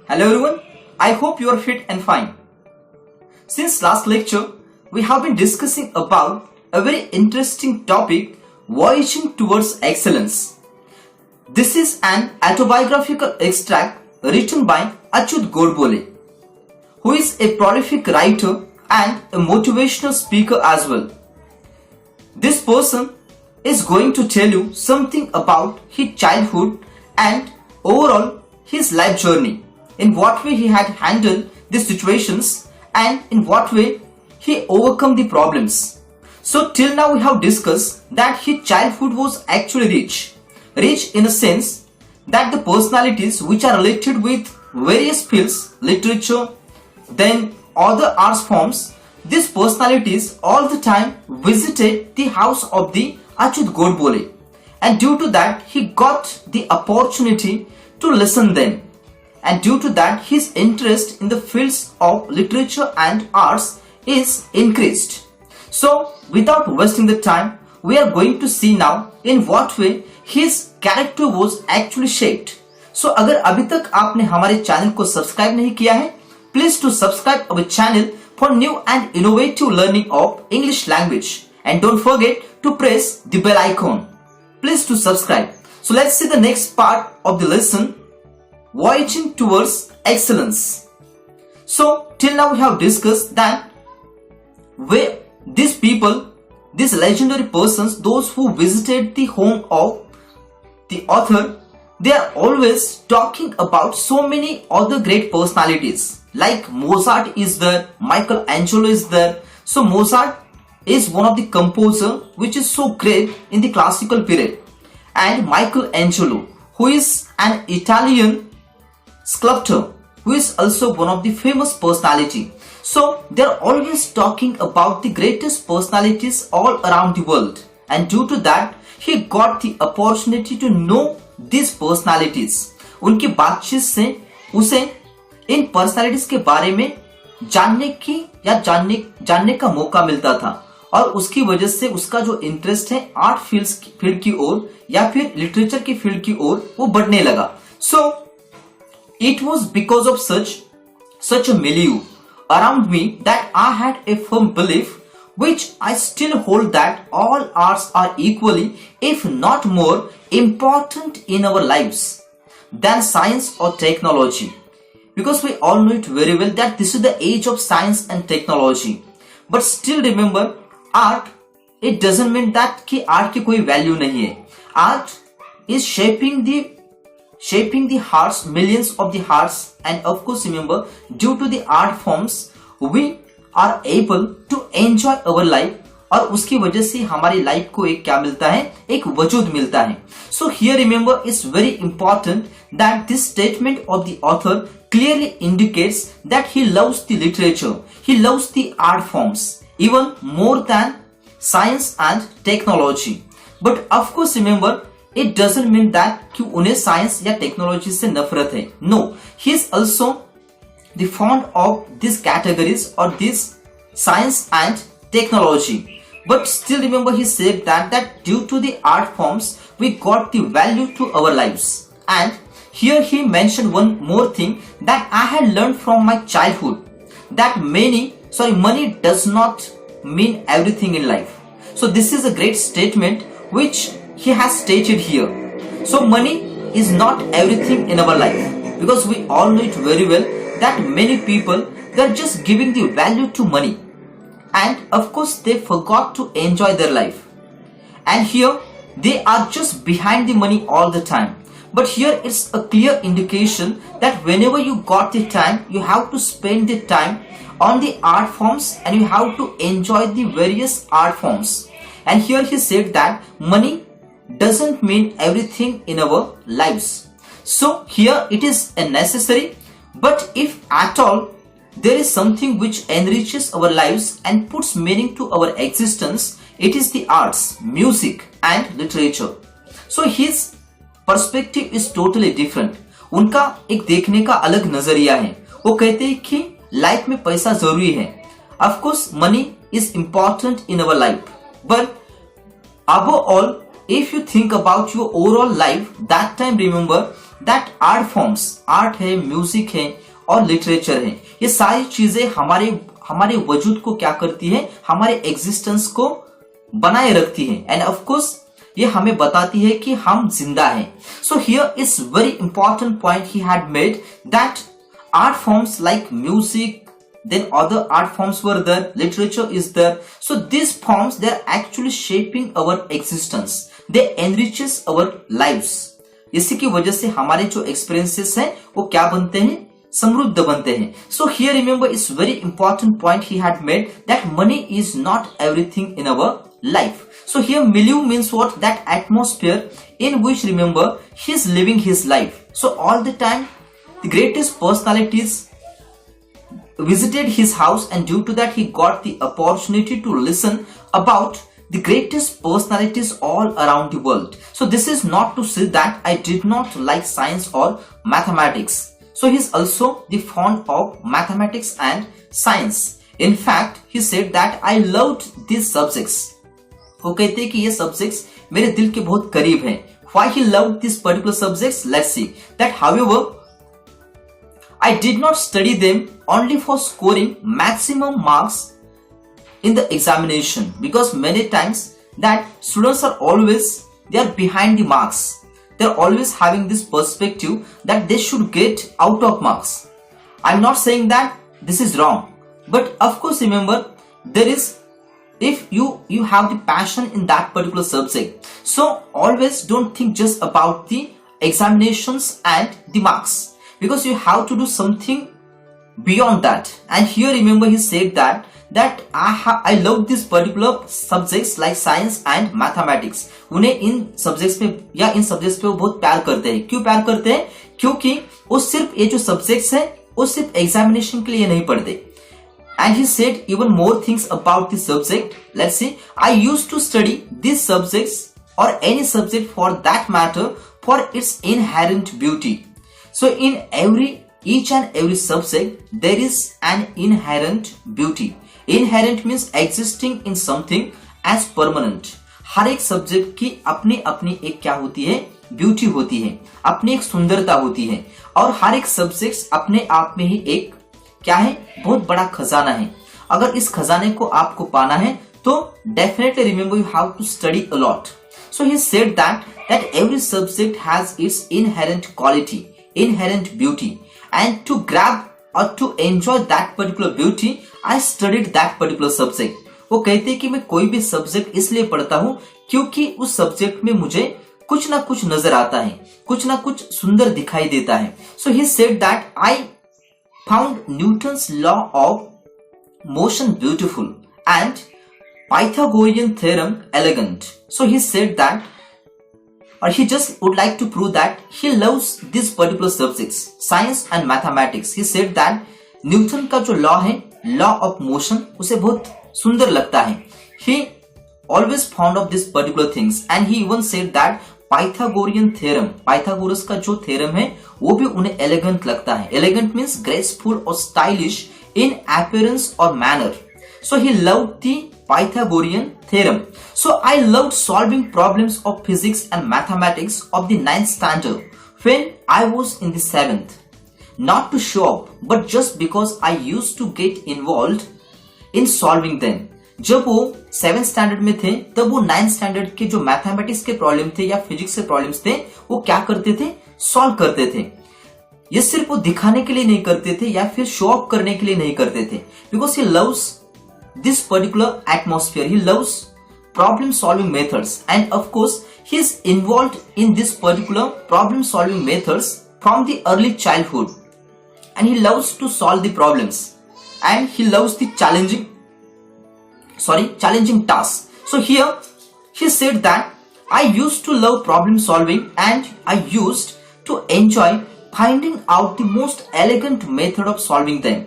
Hello everyone, I hope you are fit and fine. Since last lecture, we have been discussing about a very interesting topic, Voyaging Towards Excellence. This is an autobiographical extract written by Achyut Godbole, who is a prolific writer and a motivational speaker as well. This person is going to tell you something about his childhood and overall his life journey, in what way he had handled the situations and in what way he overcome the problems. So till now we have discussed that his childhood was actually rich in a sense that the personalities which are related with various fields, literature, then other arts forms, these personalities all the time visited the house of the Achyut Godbole, and due to that he got the opportunity to listen them, and due to that his interest in the fields of literature and arts is increased. So without wasting the time, we are going to see now in what way his character was actually shaped. So अगर अभी तक आपने हमारे channel को subscribe नहीं किया है, please to subscribe our channel for new and innovative learning of English language, and don't forget to press the bell icon. Please to subscribe. So let's see the next part of the lesson, Voyaging Towards Excellence. So till now we have discussed that where these people, these legendary persons, those who visited the home of the author, they are always talking about so many other great personalities. Like Mozart is there, Michelangelo is there. So Mozart is one of the composer which is so great in the classical period. And Michelangelo, who is an Italian sculptor, who is also one of the famous personality. So they are always talking about the greatest personalities all around the world. And due to that, he got the opportunity to know these personalities. उनकी बातचीत से उसे इन personalities के बारे में जानने का मौका मिलता था, और उसकी वजह से उसका जो इंटरेस्ट है आर्ट फील्ड की ओर या फिर लिटरेचर की फील्ड की ओर वो बढ़ने लगा. So it was because of such a milieu around me that I had a firm belief, which I still hold, that all arts are equally, if not more, important in our lives than science or technology. Because we all know it very well that this is the age of science and technology. But still remember, art, it doesn't mean that कि art की कोई value नहीं है. Art is shaping the hearts, millions of the hearts, and of course remember, due to the art forms, we are able to enjoy our life, और उसकी वजह से हमारी लाइफ को एक क्या मिलता है, एक वजूद मिलता है. So here remember, it's very important that this statement of the author clearly indicates that he loves the literature, he loves the art forms even more than science and technology. But of course remember, it doesn't mean that कि उन्हें science या technology से नफरत है. No, he is also the fond of these categories or this science and technology. But still remember, he said that due to the art forms we got the value to our lives. And here he mentioned one more thing that I had learned from my childhood, that money does not mean everything in life. So this is a great statement which he has stated here. So money is not everything in our life, because we all know it very well that many people, they are just giving the value to money, and of course they forgot to enjoy their life. And here they are just behind the money all the time. But here it's a clear indication that whenever you got the time, you have to spend the time on the art forms and you have to enjoy the various art forms. And here he said that money doesn't mean everything in our lives. So here it is a necessary, but if at all there is something which enriches our lives and puts meaning to our existence, it is the arts, music and literature. So his perspective is totally different. उनका एक देखने का अलग नजरिया है. वो कहते हैं कि लाइफ में पैसा जरूरी है. Of course money is important in our life, but above all, if you think about your overall life, that time remember that art forms, art है, म्यूजिक है और लिटरेचर है, ये सारी चीजें हमारे वजूद को क्या करती है, हमारे एग्जिस्टेंस को बनाए रखती है एंड ऑफ कोर्स ये हमें बताती है कि हम जिंदा हैं. So here is very important point he had made that art forms like music, then other art forms were there, literature is there. So these forms, they are actually shaping our existence. They enriches our lives. इसी की वजह से हमारे जो experiences हैं वो क्या बनते हैं, समृद्ध बनते हैं. So here remember is very important point he had made that money is not everything in our life. So here milieu means what? That atmosphere in which remember he is living his life. So all the time the greatest personalities visited his house and due to that he got the opportunity to listen about the greatest personalities all around the world. So this is not to say that I did not like science or mathematics. So he is also the fond of mathematics and science. In fact, he said that I loved these subjects. वो कहते हैं कि ये subjects मेरे दिल के बहुत करीब हैं. Why he loved these particular subjects? Let's see. That however, I did not study them only for scoring maximum marks in the examination, because many times that students are always, they are behind the marks. They are always having this perspective that they should get out of marks. I'm not saying that this is wrong, but of course remember there is, if you have the passion in that particular subject, so always don't think just about the examinations and the marks, because you have to do something beyond that. And here remember he said that I love these particular subjects like science and mathematics. उन्हें इन subjects पे या इन subjects पे वो बहुत प्यार करते हैं. क्यों प्यार करते हैं? क्योंकि वो सिर्फ ये जो subjects है वो सिर्फ examination के लिए नहीं पढ़ते. And he said even more things about this subject. Let's see. I used to study these subjects or any subject for that matter for its inherent beauty. So in each and every subject there is an inherent beauty. Inherent means existing in something as permanent. हर एक subject की अपनी अपनी एक क्या होती है, beauty होती है, अपनी एक सुंदरता होती है और हर एक सब्जेक्ट अपने आप में ही एक क्या है, बहुत बड़ा खजाना है. अगर इस खजाने को आपको पाना है तो definitely remember you have to study a lot. So he said that every subject has its inherent quality, inherent beauty, and to grab or to enjoy that particular beauty I studied that particular subject. वो कहते हैं कि मैं कोई भी subject इसलिए पढ़ता हूं क्योंकि उस सब्जेक्ट में मुझे कुछ ना कुछ नजर आता है, कुछ ना कुछ सुंदर दिखाई देता है. So he said that I found Newton's law of motion beautiful and Pythagorean theorem elegant. So he said that, or he just would like to prove that he loves these particular subjects, science and mathematics. He said that Newton का जो law है, law of motion, उसे बहुत सुंदर लगता है. He always fond of this particular things and he even said that Pythagorean theorem, Pythagoras का जो थ्योरम है वो भी उन्हें एलिगेंट लगता है. एलिगेंट मीन्स ग्रेसफुल और स्टाइलिश इन अपीयरेंस और manner. So he loved the Pythagorean theorem. So I loved solving problems of physics and mathematics of the 9th standard when I was in the 7th. Not to show off, but just because I used to get involved in solving them. जब वो 7th standard में थे तब वो 9th standard के जो mathematics के problem थे या फिजिक्स के प्रॉब्लम्स थे वो क्या करते थे, सॉल्व करते थे. ये सिर्फ वो दिखाने के लिए नहीं करते थे या फिर शो ऑफ करने के लिए नहीं करते थे, because he loves this particular atmosphere. He loves problem solving methods and of course he is involved in this particular problem solving methods from the early childhood and he loves to solve the problems and he loves the challenging tasks. So here he said that I used to love problem solving and I used to enjoy finding out the most elegant method of solving them.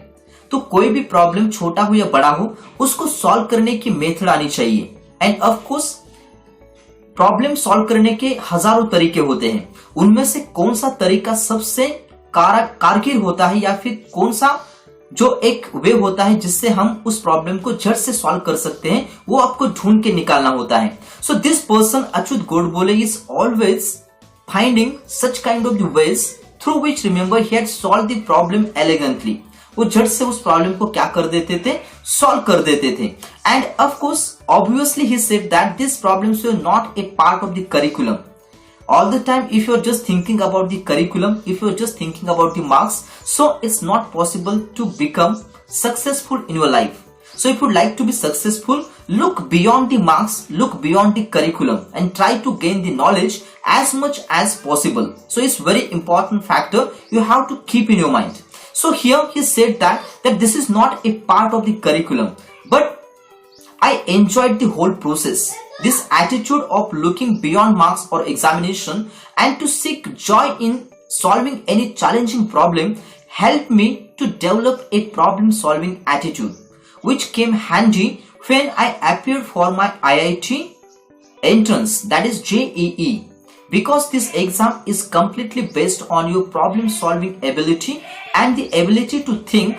तो कोई भी problem छोटा हो या बड़ा हो उसको solve करने की मेथड आनी चाहिए. And of course problem solve करने के हजारों तरीके होते हैं, उनमें से कौन सा तरीका सबसे कारगर होता है या फिर कौन सा जो एक वे होता है जिससे हम उस प्रॉब्लम को झट से सॉल्व कर सकते हैं, वो आपको ढूंढ के निकालना होता है. So this person Achyut Godbole is always finding such kind of the ways through which remember he had solved the problem elegantly. वो झट से उस प्रॉब्लम को क्या कर देते थे, सॉल्व कर देते थे. And of course obviously he said that this problems were not a part of the curriculum. All the time if you're just thinking about the curriculum, if you're just thinking about the marks, so it's not possible to become successful in your life. So if you'd like to be successful, look beyond the marks, look beyond the curriculum and try to gain the knowledge as much as possible. So it's very important factor you have to keep in your mind. So here he said that this is not a part of the curriculum, but I enjoyed the whole process. This attitude of looking beyond marks or examination and to seek joy in solving any challenging problem helped me to develop a problem solving attitude, which came handy when I appeared for my IIT entrance, that is JEE, because this exam is completely based on your problem solving ability and the ability to think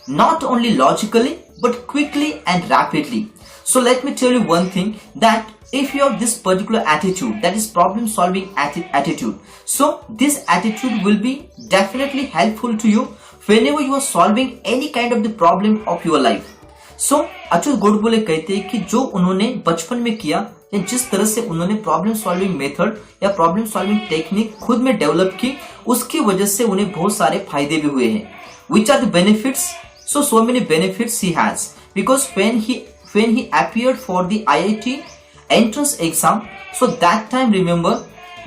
not only logically but quickly and rapidly. So let me tell you one thing, that if you have this particular attitude, that is problem solving attitude, so this attitude will be definitely helpful to you whenever you are solving any kind of the problem of your life. So Achyut Godbole कहते हैं कि जो उन्होंने बचपन में किया या जिस तरह से उन्होंने प्रॉब्लम सॉल्विंग मेथड या प्रॉब्लम सॉल्विंग टेक्निक खुद में डेवलप की, उसकी वजह से उन्हें बहुत सारे फायदे भी हुए हैं. Which are the benefits? So many benefits he has, because when he appeared for the IIT entrance exam, so that time remember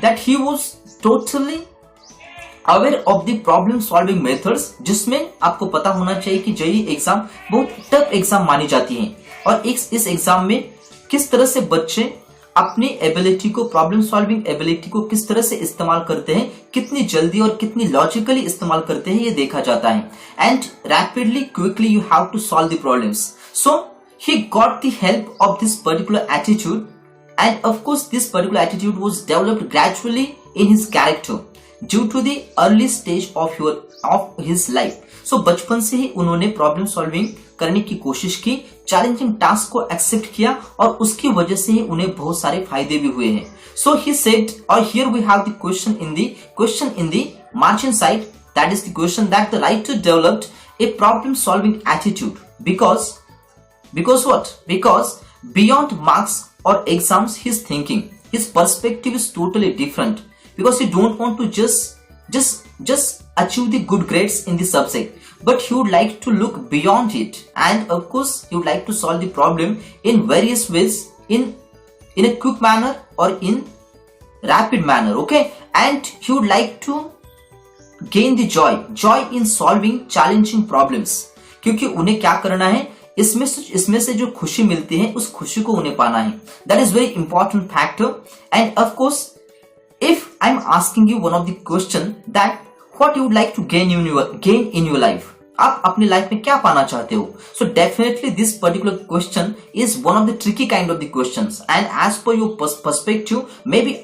that he was totally aware of the problem solving methods, जिसमें आपको पता होना चाहिए कि JEE exam बहुत tough exam मानी जाती है और इस एग्जाम में किस तरह से बच्चे अपनी एबिलिटी को, प्रॉब्लम सॉल्विंग एबिलिटी को किस तरह से इस्तेमाल करते हैं, कितनी जल्दी और कितनी लॉजिकली इस्तेमाल करते हैं, ये देखा जाता है. And rapidly quickly you have to solve the problems. So he got the help of this particular attitude, and of course this particular attitude was developed gradually in his character due to the early stage of his life. So बचपन से ही उन्होंने problem solving करने की कोशिश की, challenging task को accept किया और उसकी वजह से ही उन्हें बहुत सारे फायदे भी हुए हैं. So he said, or here we have the question in the margin side, that is the question that the writer developed a problem solving attitude because what? Because beyond marks or exams, his thinking, his perspective is totally different, because he don't want to just achieve the good grades in the subject, but he would like to look beyond it, and of course he would like to solve the problem in various ways, in a quick manner or in rapid manner, okay? And he would like to gain the joy in solving challenging problems, क्योंकि उन्हें क्या करना है, इसमें से जो खुशी मिलती है उस खुशी को उन्हें पाना है. That is very important factor. And of course if I am asking you one of the question that what you would like to gain in your life, आप अपनी लाइफ में क्या पाना चाहते हो, so definitely this particular question is one of the tricky kind of the questions, and as per your perspective maybe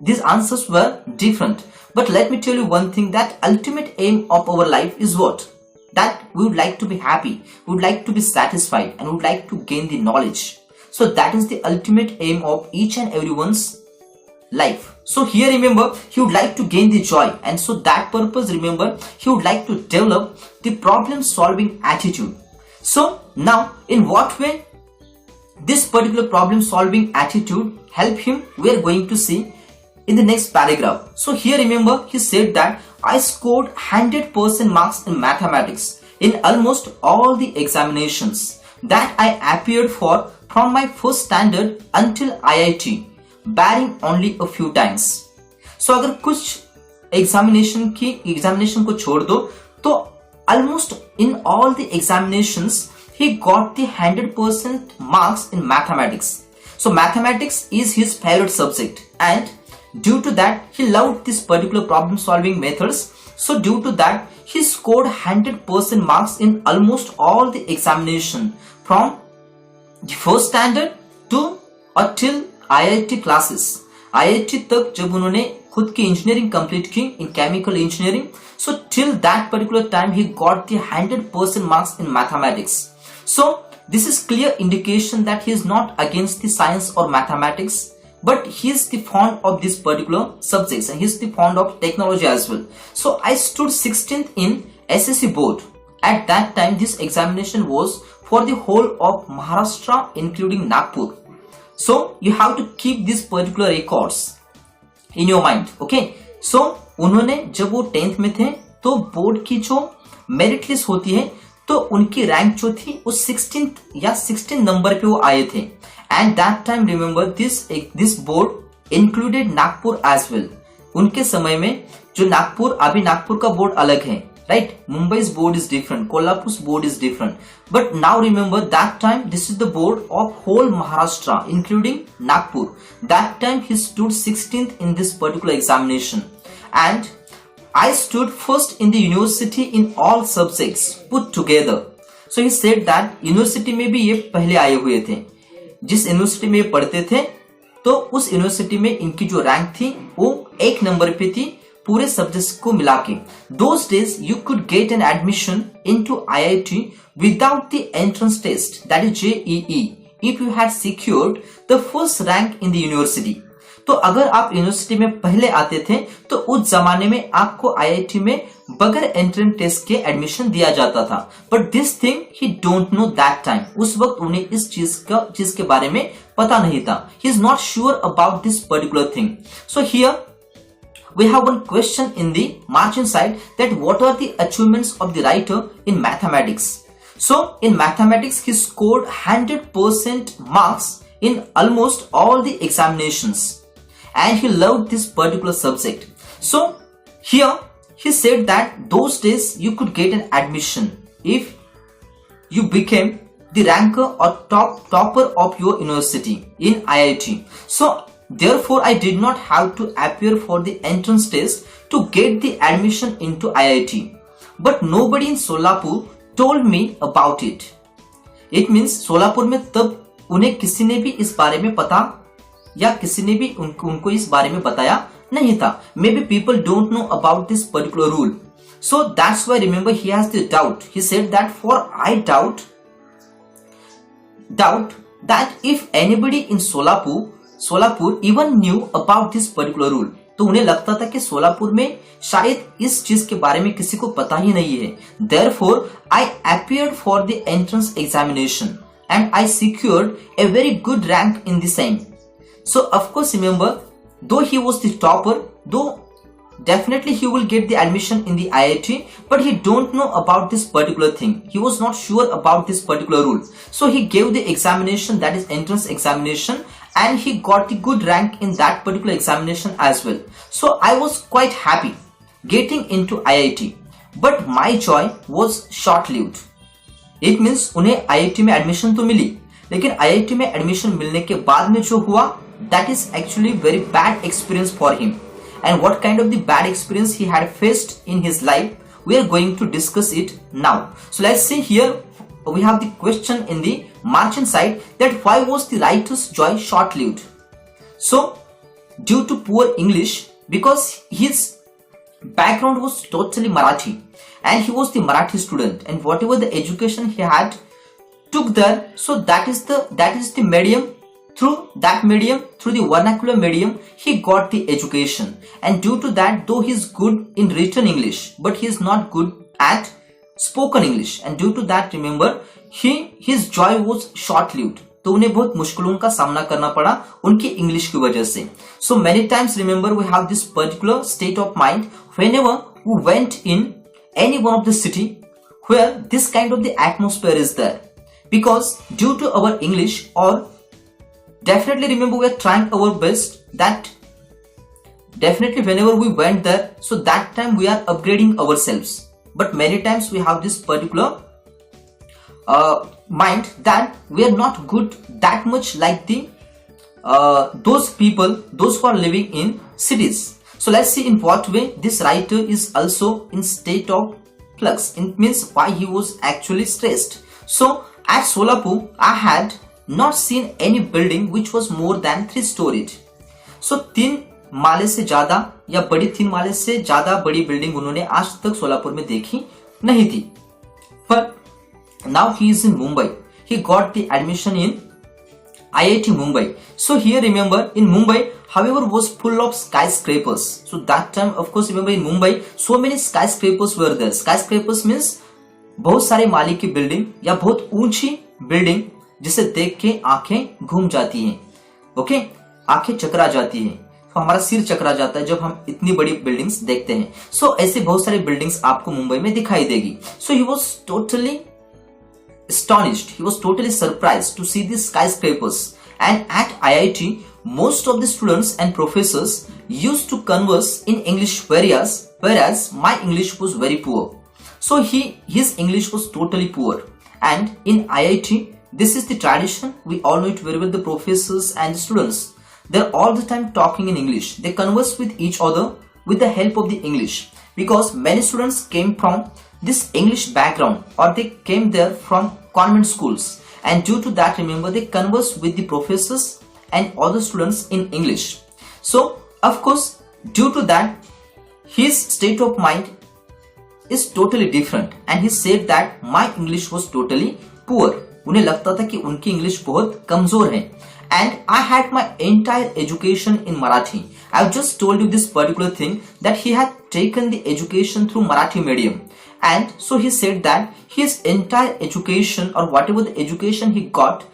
these answers were different. But let me tell you one thing, that ultimate aim of our life is what? That we would like to be happy, we would like to be satisfied, and we would like to gain the knowledge. So that is the ultimate aim of each and everyone's life. So here remember, he would like to gain the joy, and so that purpose remember, he would like to develop the problem solving attitude. So now in what way this particular problem solving attitude help him, we are going to see in the next paragraph. So here remember, he said that I scored 100% marks in mathematics in almost all the examinations that I appeared for from my first standard until IIT, barring only a few times. So अगर कुछ examination को छोड़ दो तो almost in all the examinations he got the 100% marks in mathematics. So mathematics is his favorite subject, and due to that he loved this particular problem solving methods. So due to that he scored 100% marks in almost all the examination from the first standard to or till IIT classes. IIT तक जब उन्होंने खुद की engineering complete की इन chemical engineering, so till that particular time he got the 100% marks in mathematics. So this is clear indication that he is not against the science or mathematics, but he is the fond of this particular subjects and he is the fond of technology as well. So I stood 16th in SSC board. At that time, this examination was for the whole of Maharashtra, including Nagpur. So you have to keep these particular records in your mind. Okay. So उन्होंने जब वो 10th में थे तो board की जो merit list होती है तो उनकी रैंक जो थी वो 16th या 16 नंबर पे वो आए थे. And that time remember this board included Nagpur as well. उनके समय में जो नागपुर, अभी नागपुर का बोर्ड अलग है, right? Mumbai's board is different, Kolhapur's board is different, but now remember that time this is the board of whole Maharashtra including Nagpur. That time he stood 16th in this particular examination and I stood first in the university in all subjects put together. So he said that university में भी ये पहले आए हुए थे, जिस university में ये पढ़ते थे तो उस यूनिवर्सिटी में इनकी जो रैंक थी वो 1 नंबर पे थी पूरे सब्जेक्ट्स को मिला के. Those days you could get an admission into IIT without the entrance test, that is JEE, if you had secured the first rank in the university. तो अगर आप यूनिवर्सिटी में पहले आते थे तो उस जमाने में आपको IIT में बगैर एंट्रेंस टेस्ट के एडमिशन दिया जाता था. But this thing he don't know that time. उस वक्त उन्हें इस चीज के बारे में पता नहीं था. He is not sure about this particular thing. So here we have one question in the margin side that what are the achievements of the writer in mathematics. So in mathematics he scored 100% marks in almost all the examinations and he loved this particular subject. So here he said that those days you could get an admission if you became the ranker or topper of your university in IIT. So therefore, I did not have to appear for the entrance test to get the admission into IIT. But nobody in Solapur told me about it. It means Solapur में तब उन्हें किसी ने भी इस बारे में पता या किसी ने भी उनको इस बारे में बताया नहीं था. Maybe people don't know about this particular rule. So that's why remember he has the doubt. He said that for I doubt that if anybody in Solapur even knew about this particular rule. तो उन्हें लगता था कि सोलापुर में शायद इस चीज के बारे में किसी को पता ही नहीं है. Therefore, I appeared for the entrance examination and I secured a very good rank in the same. So of course remember, though he was the topper, though definitely he will get the admission in the IIT, but he don't know about this particular thing. He was not sure about this particular rule. So he gave the examination, that is entrance examination, and he got the good rank in that particular examination as well. So I was quite happy getting into IIT, but my joy was short-lived. It means उन्हें IIT में admission तो मिली, लेकिन IIT में admission मिलने के बाद में जो हुआ, that is actually very bad experience for him. And what kind of the bad experience he had faced in his life, we are going to discuss it now. So let's see here. We have the question in the margin side that why was the writer's joy short-lived? So due to poor English, because his background was totally Marathi and he was the Marathi student and whatever the education he had took there, so that is the medium. Through the vernacular medium, he got the education, and due to that, though he is good in written English, but he is not good at spoken English, and due to that, remember, his joy was short-lived. तो उन्हें बहुत मुश्किलों का सामना करना पड़ा उनकी English की वजह से. So many times, remember, we have this particular state of mind whenever we went in any one of the city where this kind of the atmosphere is there, because due to our English or definitely remember we are trying our best that definitely whenever we went there, so that time we are upgrading ourselves. But many times we have this particular mind that we are not good that much like the those who are living in cities. So let's see in what way this writer is also in state of flux. It means why he was actually stressed. So at Solapur, I had not seen any building which was more than 3 stories. So 3 माले से ज्यादा या बड़ी 3 माले से ज्यादा बड़ी building उन्होंने आज तक सोलापुर में देखी नहीं थी. But now he is in Mumbai. He got the admission in IIT Mumbai. So here remember in Mumbai, however, was full of skyscrapers. So that time, of course, remember in Mumbai, so many skyscrapers were there. Skyscrapers means बहुत सारे माली की building या बहुत ऊंची building जिसे देख के आंखें घूम जाती हैं. ओके, आंखें चकरा जाती हैं. तो हमारा सिर चकरा जाता है जब हम इतनी बड़ी बिल्डिंग्स देखते हैं. सो ऐसे बहुत सारे बिल्डिंग्स आपको मुंबई में दिखाई देगी. So he was totally astonished, he was totally surprised to see these skyscrapers. And at IIT, most of the students and professors used to converse in English, whereas my English was very poor. So his English was totally poor. And in IIT, this is the tradition. We all know it very well. The professors and the students, they're all the time talking in English. They converse with each other with the help of the English, because many students came from this English background, or they came there from convent schools, and due to that, remember, they converse with the professors and other students in English. So of course, due to that, his state of mind is totally different, and he said that my English was totally poor. उन्हें लगता था कि उनकी English बहुत कमजोर है. And I had my entire education in Marathi. I've just told you this particular thing, that he had taken the education through Marathi medium. And so he said that his entire education, or whatever the education he got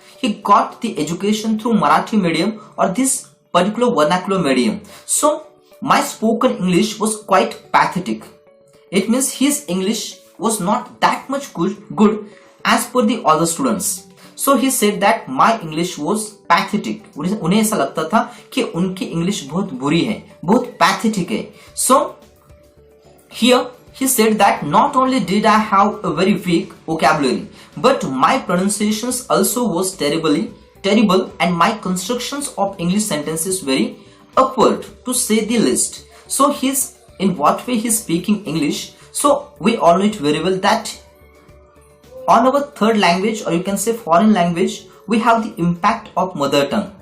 the education through Marathi medium, or this particular vernacular medium. So my spoken English was quite pathetic. It means his English was not that much good as per the other students. So he said that my English was pathetic. उन्हें ऐसा लगता था कि उनकी English बहुत बुरी है, बहुत pathetic है. So here he said that not only did I have a very weak vocabulary, but my pronunciations also was terrible, and my constructions of English sentences very awkward, to say the least. So in what way he's speaking English? So we all know it very well that on our third language, or you can say foreign language, we have the impact of mother tongue,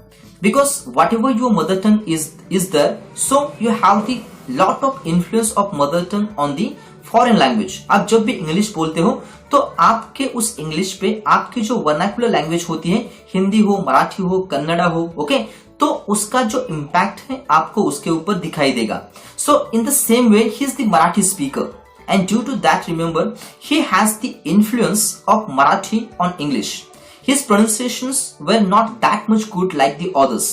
because whatever your mother tongue is there, so you have the lot of influence of mother tongue on the foreign language. आप जब भी English बोलते हो तो आपके उस English पे आपकी जो वर्नाकुलर लैंग्वेज होती है, हिंदी हो, मराठी हो, कन्नड़ा हो, ओके, तो उसका जो इम्पैक्ट है आपको उसके ऊपर दिखाई देगा. So in the same way he is the Marathi speaker, and due to that, remember, he has the influence of Marathi on English. His pronunciations were not that much good like the others.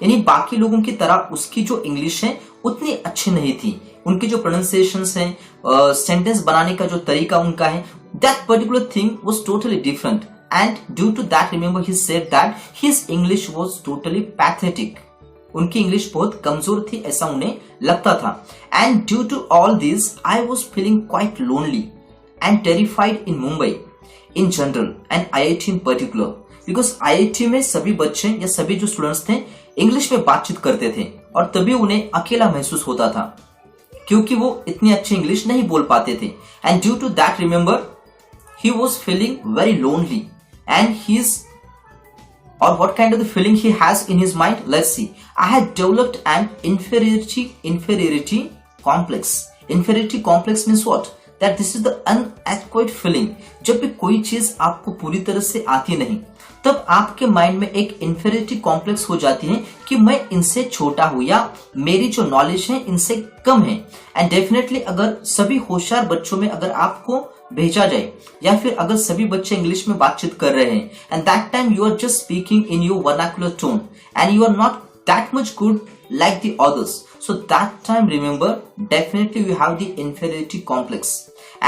यानी बाकी लोगों की तरह उसकी जो English है उतनी अच्छी नहीं थी. उनकी जो प्रोनाउंसिएशंस हैं, सेंटेंस बनाने का जो तरीका उनका है, that particular thing was totally different. And due to that, remember, he said that his English was totally pathetic. उनकी इंग्लिश बहुत कमजोर थी, ऐसा उन्हें लगता था. And due to all this, I was feeling quite lonely and terrified in Mumbai in general and IIT in particular, because IIT में सभी बच्चे या सभी जो स्टूडेंट्स थे इंग्लिश में बातचीत करते थे, और तभी उन्हें अकेला महसूस होता था क्योंकि वो इतनी अच्छी इंग्लिश नहीं बोल पाते थे. And due to that, remember, he was feeling very lonely, and or what kind of the feeling he has in his mind? Let's see. I had developed an inferiority complex. Inferiority complex means what? That this is the inadequate feeling. जब भी कोई चीज आपको पूरी तरह से आती नहीं, तब आपके माइंड में एक inferiority complex हो जाती है कि मैं इनसे छोटा हूं, या मेरी जो नॉलेज है इनसे कम है. एंड डेफिनेटली अगर सभी होशियार बच्चों में अगर आपको भेजा जाए, या फिर अगर सभी बच्चे इंग्लिश में बातचीत कर रहे हैं, and that time you are just speaking in your vernacular tone, and you are not that much good like the others, so that time, remember, definitely you have the inferiority complex,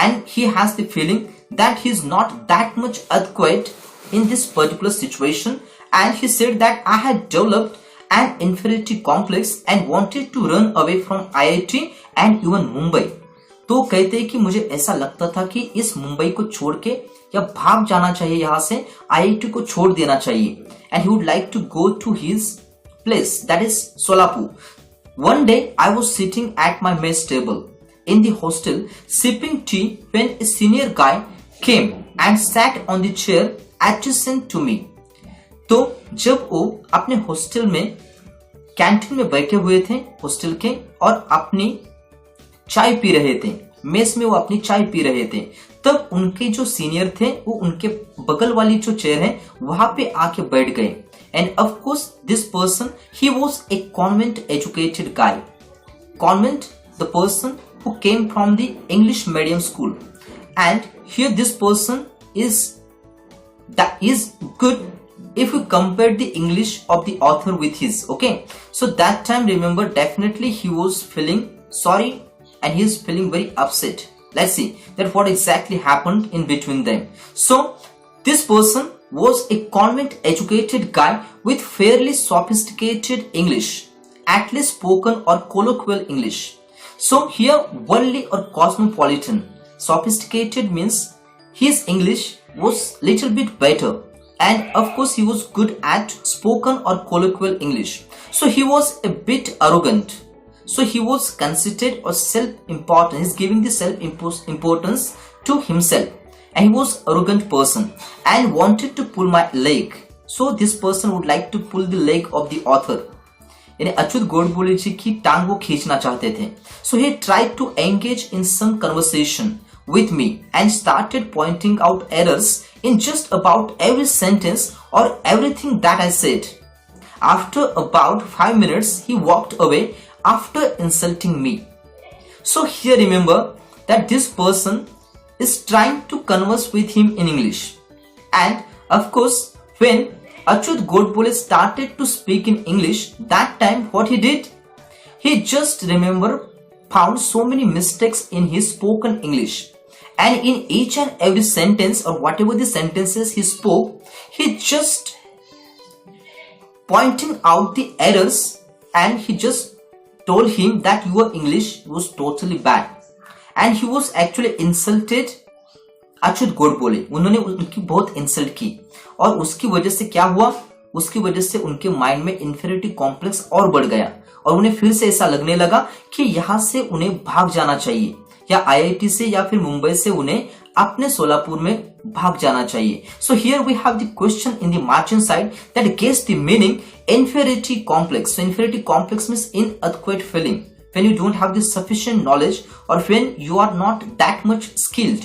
and he has the feeling that he is not that much adequate in this particular situation. And he said that I had developed an inferiority complex and wanted to run away from IIT and even Mumbai. तो कहते हैं कि मुझे ऐसा लगता था कि इस मुंबई को छोड़ के या भाग जाना चाहिए, यहाँ से IIT को छोड़ देना चाहिए. And he would like to go to his place, that is Solapur. One day I was sitting at my mess table in the hostel sipping tea when a senior guy came and sat on the chair adjacent to me. तो जब वो अपने hostel में canteen में बैठे हुए थे hostel के, और अपनी चाय पी रहे थे, मेस में वो अपनी चाय पी रहे थे, तब उनके जो सीनियर थे वो उनके बगल वाली जो चेयर है वहां पे आके बैठ गए. And of course, this person, he was a convent educated guy. Convent, the person who came from the English medium school. And here this person is good if we compare the English of the author with his. Okay, so that time, remember, definitely he was feeling sorry and he is feeling very upset. Let's see that what exactly happened in between them. So this person was a convent educated guy with fairly sophisticated English, at least spoken or colloquial English. So here, worldly or cosmopolitan. Sophisticated means his English was little bit better, and of course he was good at spoken or colloquial English. So he was a bit arrogant. So he was conceited or self-important. He's giving the self-importance to himself. And he was arrogant person and wanted to pull my leg. So this person would like to pull the leg of the author. यानी अच्युत गोडबोले जी की टांग वो खींचना चाहते थे. So he tried to engage in some conversation with me and started pointing out errors in just about every sentence or everything that I said. After about 5 minutes, he walked away after insulting me. So here remember that this person is trying to converse with him in English. And of course, when Achyut Godbole started to speak in English, that time what he did? He just found so many mistakes in his spoken English. And in each and every sentence or whatever the sentences he spoke, he just pointing out the errors and he just told him that your English was totally bad. And he was actually insulted Achyut Godbole. उन्होंने उनकी बहुत insult की और उसकी वजह से क्या हुआ? उसकी वजह से उनके माइंड में इंफीरियरिटी कॉम्प्लेक्स और बढ़ गया और उन्हें फिर से ऐसा लगने लगा कि यहाँ से उन्हें भाग जाना चाहिए, या आईआईटी से या फिर मुंबई से उन्हें अपने सोलापुर में भाग जाना चाहिए. So here we have the question in the margin side that gets the meaning inferiority complex. So inferiority complex means inadequate feeling when you don't have the sufficient knowledge or when you are not that much skilled.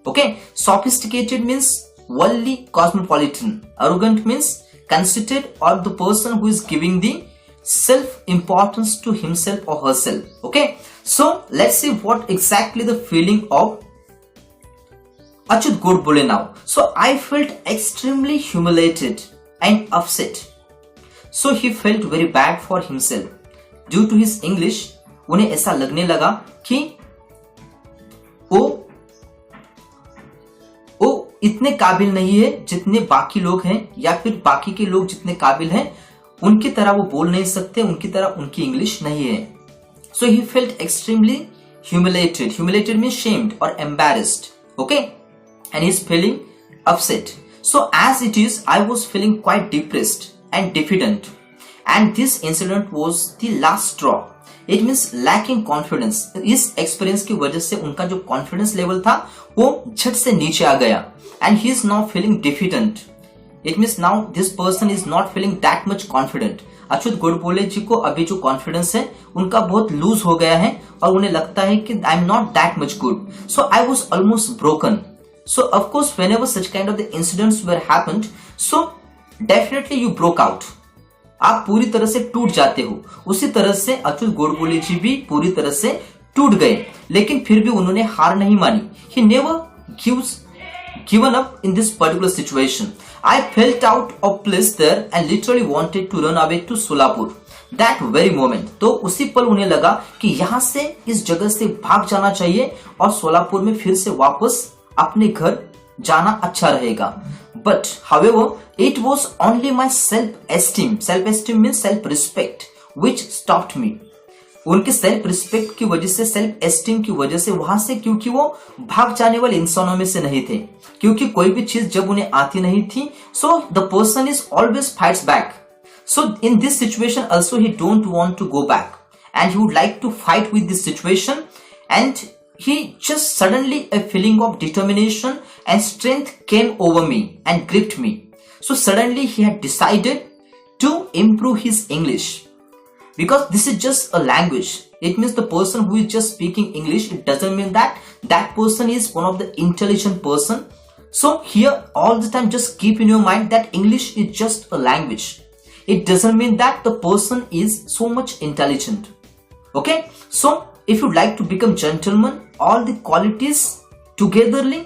Okay, sophisticated means worldly, cosmopolitan. Arrogant means conceited or the person who is giving the self-importance to himself or herself. Okay, so let's see what exactly the feeling of Achyut Godbole now. So I felt extremely humiliated and upset. So he felt very bad for himself. Due to his English, उन्हें ऐसा लगने लगा कि वो इतने काबिल नहीं है जितने बाकी लोग हैं, या फिर बाकी के लोग जितने काबिल हैं उनकी तरह वो बोल नहीं सकते, उनकी तरह उनकी इंग्लिश नहीं है. So he felt extremely humiliated. Humiliated means shamed or embarrassed. Okay, and he's feeling upset. So as it is, I was feeling quite depressed and diffident, and this incident was the last straw. It means lacking confidence. इस experience की वजह से उनका जो confidence level था वो झट से नीचे आ गया, and he is now feeling diffident. It means now this person is not feeling that much confident. Achyut Godbole जी को अभी जो confidence है उनका बहुत lose हो गया है और उन्हें लगता है कि I am not that much good. So I was almost broken. So of course whenever such kind of the incidents were happened, so definitely you broke out. आप पूरी तरह से टूट जाते हो. उसी तरह से अच्युत गोडबोले जी भी पूरी तरह से टूट गए, लेकिन फिर भी उन्होंने हार नहीं मानी. He never given up in this particular situation. I felt out of place there and literally wanted to run away to Solapur. That very moment. तो उसी पल उन्हें लगा कि यहाँ से, इस जगह से भाग जाना चाहिए और सोलापुर में फिर से वापस अपने घर जाना अच्छा रहेगा. But however, it was only my self-esteem. Self-esteem means self-respect, which stopped me. उनके सेल्फ रिस्पेक्ट की वजह से, सेल्फ एस्टीम की वजह से वहां से, क्योंकि वो भाग जाने वाले इंसानों में से नहीं थे, क्योंकि कोई भी चीज जब उन्हें आती नहीं थी, so the person is always fights back. So in this situation also he don't want to go back and he would like to fight with this situation, and he just suddenly a feeling of determination and strength came over me and gripped me. So suddenly he had decided to improve his English, because this is just a language. It means the person who is just speaking English, it doesn't mean that that person is one of the intelligent person. So here all the time just keep in your mind that English is just a language. it doesn't mean that the person is so much intelligent. Okay, so if you'd like to become gentleman, all the qualities togetherly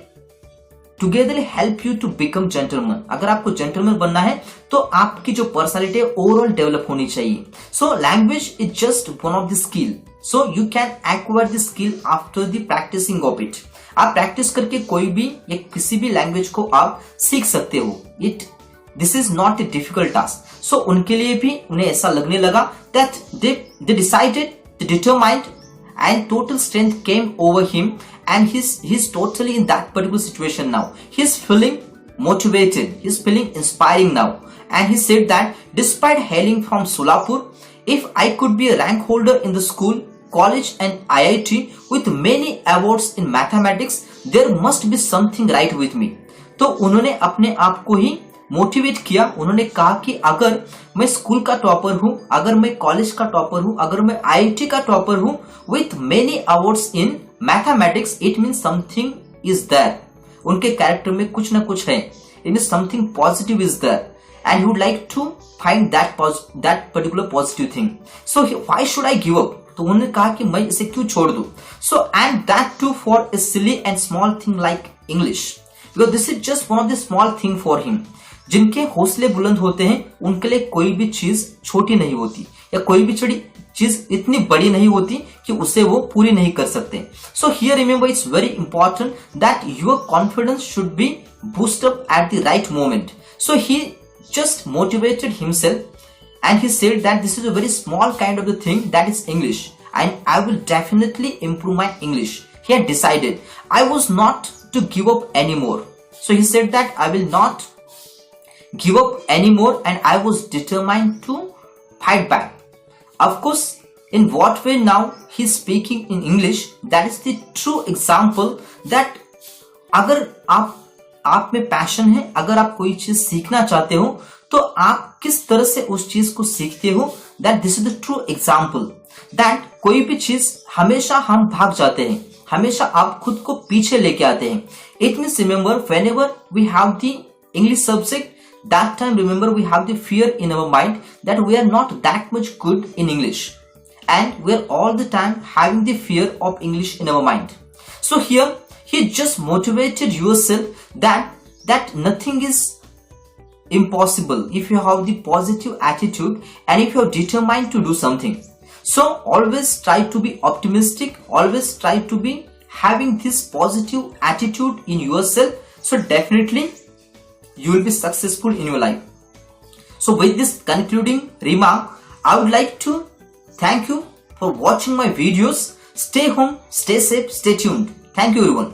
help you to become gentleman. अगर आपको gentleman बनना है तो आपकी जो personality है overall develop होनी चाहिए. So language is just one of the skill. So you can acquire the skill after the practicing of it. आप practice करके कोई भी या किसी भी language को आप सीख सकते हो. This is not a difficult task. So उनके लिए भी उन्हें ऐसा लगने लगा that they decided, they determined, and total strength came over him, and he's totally in that particular situation now. He's feeling motivated, he's feeling inspiring now, and he said that despite hailing from Solapur, if I could be a rank holder in the school, college and IIT with many awards in mathematics, there must be something right with me. तो उन्होंने अपने आप को ही motivate किया. उन्होंने कहा कि अगर मैं स्कूल का टॉपर हूं, अगर मैं कॉलेज का टॉपर हूं, अगर मैं आईआईटी का टॉपर हूं with many awards in mathematics, it means something is there. उनके कैरेक्टर में कुछ ना कुछ है. It means something positive is there and he would like to find that particular positive thing. So why should I give up? तो उन्होंने कहा कि मैं इसे क्यों छोड़ दूं. So and that too for a silly and small thing like English, because this is just one of the small thing for him. जिनके हौसले बुलंद होते हैं उनके लिए कोई भी चीज छोटी नहीं होती, या कोई भी चीज इतनी बड़ी नहीं होती कि उसे वो पूरी नहीं कर सकते. So here remember, it's very important that your confidence should be boost up at the right moment. So he just motivated himself and he said that this is a very small kind of the thing that is English, and I will definitely improve my English. He had decided I was not to give up anymore. So he said that I will not give up anymore, and I was determined to fight back. Of course, in what way now he's speaking in English, that is the true example that अगर आप में passion है, अगर आप कोई चीज सीखना चाहते हो तो आप किस तरह से उस चीज को सीखते हो, that this is the true example that कोई भी चीज हमेशा हम भाग जाते हैं, हमेशा आप खुद को पीछे लेके आते हैं. It means remember, whenever we have the English subject, that time remember we have the fear in our mind that we are not that much good in English, and we are all the time having the fear of English in our mind. So here he just motivated yourself that nothing is impossible if you have the positive attitude and if you are determined to do something. So always try to be optimistic, always try to be having this positive attitude in yourself. So definitely you will be successful in your life. So with this concluding remark, I would like to thank you for watching my videos. Stay home, stay safe, stay tuned. Thank you everyone.